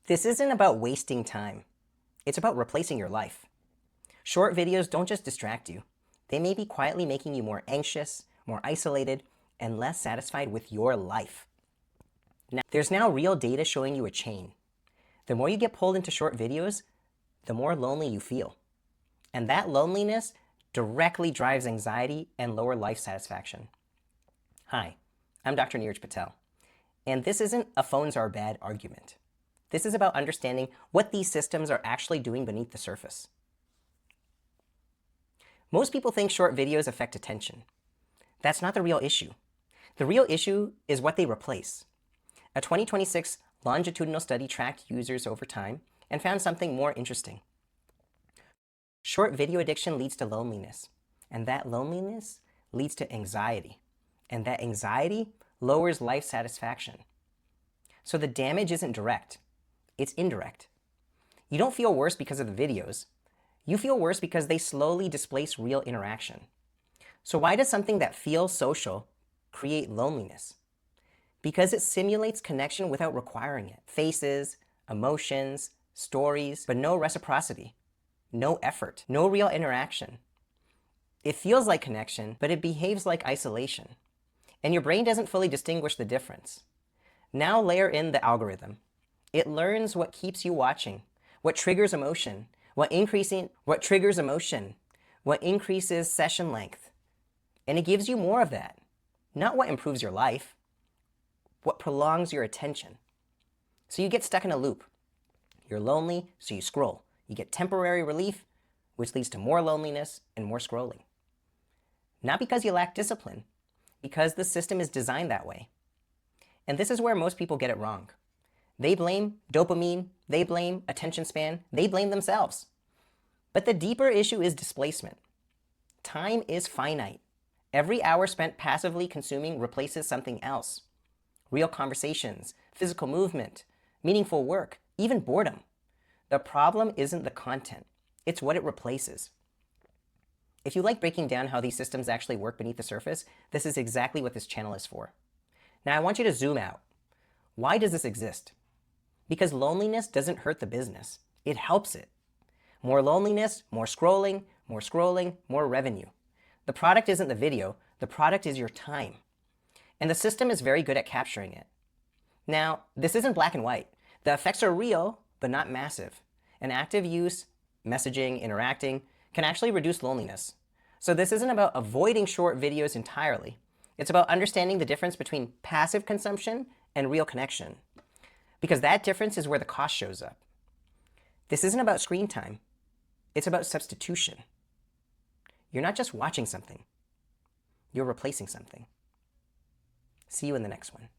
This isn't about wasting time. It's about replacing your life. Short videos don't just distract you. They may be quietly making you more anxious, more isolated, and less satisfied with your life. Now, there's now real data showing you a chain. The more you get pulled into short videos, the more lonely you feel. And that loneliness directly drives anxiety and lower life satisfaction. Hi, I'm Dr. Niraj Patel, and this isn't a phones are bad argument. This is about understanding what these systems are actually doing beneath the surface. Most people think short videos affect attention. That's not the real issue. The real issue is what they replace. A 2026 longitudinal study tracked users over time and found something more interesting. Short video addiction leads to loneliness, and that loneliness leads to anxiety, and that anxiety lowers life satisfaction. So the damage isn't direct, it's indirect. You don't feel worse because of the videos. You feel worse because they slowly displace real interaction. So why does something that feels social create loneliness? Because it simulates connection without requiring it. Faces, emotions, stories, but no reciprocity, no effort, no real interaction. It feels like connection, but it behaves like isolation. And your brain doesn't fully distinguish the difference. Now layer in the algorithm. It learns what keeps you watching, what triggers emotion, what increases session length. And it gives you more of that. Not what improves your life, what prolongs your attention. So you get stuck in a loop. You're lonely, so you scroll. You get temporary relief, which leads to more loneliness and more scrolling. Not because you lack discipline, because the system is designed that way. And this is where most people get it wrong. They blame dopamine, they blame attention span, they blame themselves. But the deeper issue is displacement. Time is finite. Every hour spent passively consuming replaces something else. Real conversations, physical movement, meaningful work, even boredom. The problem isn't the content, it's what it replaces. If you like breaking down how these systems actually work beneath the surface, this is exactly what this channel is for. Now I want you to zoom out. Why does this exist? Because loneliness doesn't hurt the business, it helps it. More loneliness, more scrolling, more revenue. The product isn't the video, the product is your time. And the system is very good at capturing it. Now, this isn't black and white. The effects are real, but not massive. And active use, messaging, interacting, can actually reduce loneliness. So this isn't about avoiding short videos entirely. It's about understanding the difference between passive consumption and real connection. Because that difference is where the cost shows up. This isn't about screen time. It's about substitution. You're not just watching something. You're replacing something. See you in the next one.